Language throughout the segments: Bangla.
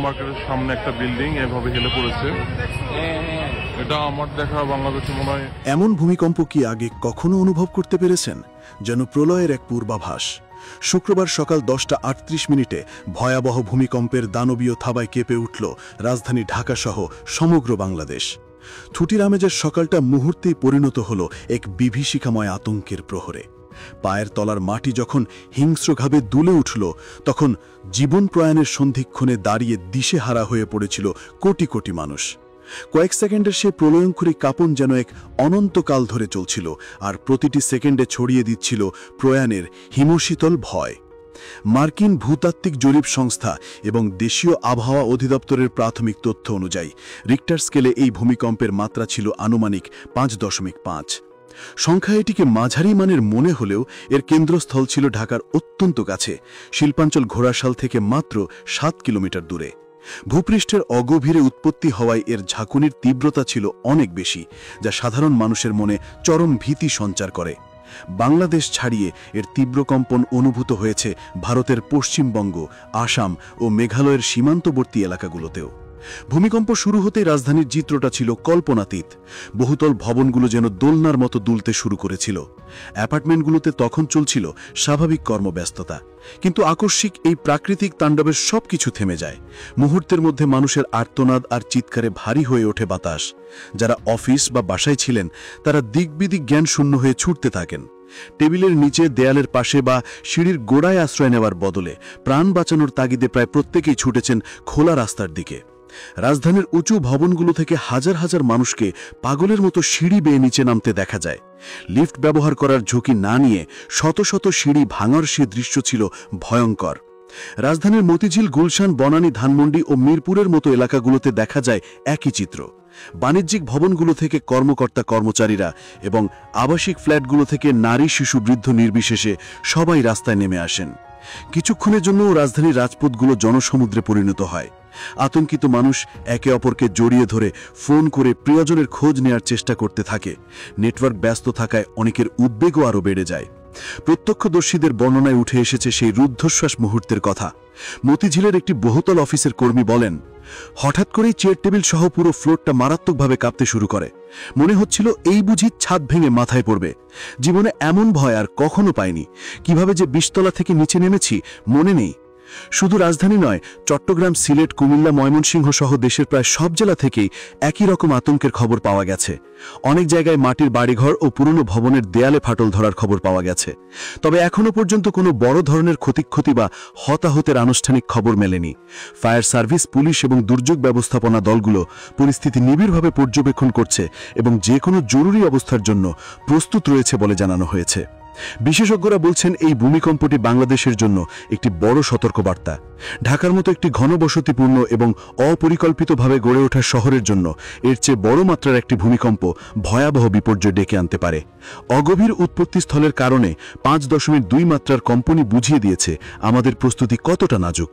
মার্কেটের সামনে একটা বিল্ডিং এভাবে হেলে পড়েছে। এটা আমার দেখা বাংলাদেশে মনে হয়। এমন ভূমিকম্প কি আগে কখনো অনুভব করতে পেরেছেন? যেন প্রলয়ের এক পূর্বাভাস। শুক্রবার সকাল 10:38 ভয়াবহ ভূমিকম্পের দানবীয় থাবায় কেঁপে উঠল রাজধানী ঢাকাসহ সমগ্র বাংলাদেশ। ছুটির আমেজের সকালটা মুহূর্তেই পরিণত হল এক বিভীষিকাময় আতঙ্কের প্রহরে। পায়ের তলার মাটি যখন হিংস্রভাবে দুলে উঠল, তখন জীবন প্রয়াণের সন্ধিক্ষণে দাঁড়িয়ে দিশেহারা হয়ে পড়েছিল কোটি কোটি মানুষ। কয়েক সেকেন্ডের সে প্রলয়ঙ্কুরী কাঁপন যেন এক অনন্তকাল ধরে চলছিল, আর প্রতিটি সেকেন্ডে ছড়িয়ে দিচ্ছিল প্রয়াণের হিমশীতল ভয়। মার্কিন ভূতাত্ত্বিক জরিপ সংস্থা এবং দেশীয় আবহাওয়া অধিদপ্তরের প্রাথমিক তথ্য অনুযায়ী রিক্টার স্কেলে এই ভূমিকম্পের মাত্রা ছিল আনুমানিক 5.5। সংখ্যা এটিকে মাঝারি মানের মনে হলেও এর কেন্দ্রস্থল ছিল ঢাকার অত্যন্ত কাছে, শিল্পাঞ্চল ঘোড়াশাল থেকে মাত্র 7 কিলোমিটার দূরে। ভূপৃষ্ঠের অগভীরে উৎপত্তি হওয়ায় এর ঝাঁকুনির তীব্রতা ছিল অনেক বেশি, যা সাধারণ মানুষের মনে চরম ভীতি সঞ্চার করে। বাংলাদেশ ছাড়িয়ে এর তীব্র কম্পন অনুভূত হয়েছে ভারতের পশ্চিমবঙ্গ, আসাম ও মেঘালয়ের সীমান্তবর্তী এলাকাগুলোতেও। ভূমিকম্প শুরু হতেই রাজধানীর চিত্রটা ছিল কল্পনাতীত। বহুতল ভবনগুলো যেন দোলনার মতো দুলতে শুরু করেছিল। অ্যাপার্টমেন্টগুলোতে তখন চলছিল স্বাভাবিক কর্মব্যস্ততা, কিন্তু আকস্মিক এই প্রাকৃতিক তাণ্ডবের সবকিছু থেমে যায়। মুহূর্তের মধ্যে মানুষের আর্তনাদ আর চিৎকারে ভারী হয়ে ওঠে বাতাস। যারা অফিস বা বাসায় ছিলেন তারা দিকবিদিক জ্ঞান শূন্য হয়ে ছুটতে থাকেন। টেবিলের নিচে, দেয়ালের পাশে বা সিঁড়ির গোড়ায় আশ্রয় নেওয়ার বদলে প্রাণ বাঁচানোর তাগিদে প্রায় প্রত্যেকেই ছুটেছেন খোলা রাস্তার দিকে। রাজধানীর উঁচু ভবনগুলো থেকে হাজার হাজার মানুষকে পাগলের মতো সিঁড়ি বেয়ে নিচে নামতে দেখা যায়। লিফট ব্যবহার করার ঝুঁকি না নিয়ে শত শত সিঁড়ি ভাঙার সে দৃশ্য ছিল ভয়ঙ্কর। রাজধানীর মতিঝিল, গুলশান, বনানী, ধানমন্ডি ও মিরপুরের মতো এলাকাগুলোতে দেখা যায় একই চিত্র। বাণিজ্যিক ভবনগুলো থেকে কর্মকর্তা কর্মচারীরা এবং আবাসিক ফ্ল্যাটগুলো থেকে নারী, শিশু, বৃদ্ধ নির্বিশেষে সবাই রাস্তায় নেমে আসেন। কিছুক্ষণের জন্য রাজধানীর রাজপথগুলো জনসমুদ্রে পরিণত হয়। আতঙ্কিত মানুষ একে অপরকে জড়িয়ে ধরে ফোন করে প্রিয়জনের খোঁজ নেয়ার চেষ্টা করতে থাকে। নেটওয়ার্ক ব্যস্ত থাকায় অনেকের উদ্বেগও আরও বেড়ে যায়। প্রত্যক্ষদর্শীদের বর্ণনায় উঠে এসেছে সেই রুদ্ধশ্বাস মুহূর্তের কথা। মতিঝিলের একটি বহুতল অফিসের কর্মী বলেন, হঠাৎ করেই চেয়ার টেবিল সহ পুরো ফ্লোরটা মারাত্মকভাবে কাঁপতে শুরু করে। মনে হচ্ছিল এই বুঝি ছাদ ভেঙে মাথায় পড়বে। জীবনে এমন ভয় আর কখনো পাইনি। কিভাবে যে 20 তলা থেকে নিচে নেমেছি মনে নেই। শুধু রাজধানী নয়, চট্টগ্রাম, সিলেট, কুমিল্লা, ময়মনসিংহ সহ দেশের প্রায় সব জেলা থেকেই একই রকম আতঙ্কের খবর পাওয়া গেছে। অনেক জায়গায় মাটির বাড়িঘর ও পুরনো ভবনের দেয়ালে ফাটল ধরার খবর পাওয়া গেছে। তবে এখনো পর্যন্ত কোনো বড় ধরনের ক্ষয়ক্ষতি বা হতাহতের আনুষ্ঠানিক খবর মেলেনি। ফায়ার সার্ভিস, পুলিশ এবং দুর্যোগ ব্যবস্থাপনা দলগুলো পরিস্থিতি নিবিড়ভাবে পর্যবেক্ষণ করছে এবং যে কোনো জরুরি অবস্থার জন্য প্রস্তুত রয়েছে বলে জানানো হয়েছে। বিশেষজ্ঞরা বলছেন এই ভূমিকম্পটি বাংলাদেশের জন্য একটি বড় সতর্কবার্তা। ঢাকার মতো একটি ঘনবসতিপূর্ণ এবং অপরিকল্পিতভাবে গড়ে ওঠা শহরের জন্য এর চেয়ে বড় মাত্রার একটি ভূমিকম্প ভয়াবহ বিপর্যয় ডেকে আনতে পারে। অগভীর উৎপত্তিস্থলের কারণে 5.2 মাত্রার কম্পনই বুঝিয়ে দিয়েছে আমাদের প্রস্তুতি কতটা নাজুক।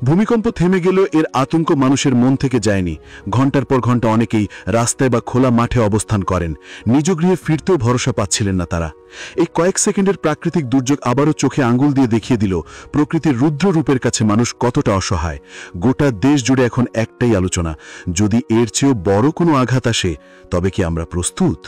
ভূমিকম্প থেমে গেলেও এর আতঙ্ক মানুষের মন থেকে যায়নি। ঘন্টার পর ঘন্টা অনেকেই রাস্তায় বা খোলা মাঠে অবস্থান করেন। নিজ গৃহে ফিরতেও ভরসা পাচ্ছিলেন না তারা। এই কয়েক সেকেন্ডের প্রাকৃতিক দুর্যোগ আবারও চোখে আঙুল দিয়ে দেখিয়ে দিল প্রকৃতির রুদ্র রূপের কাছে মানুষ কতটা অসহায়। গোটা দেশ জুড়ে এখন একটাই আলোচনা, যদি এর চেয়েও বড় কোনো আঘাত আসে তবে কি আমরা প্রস্তুত?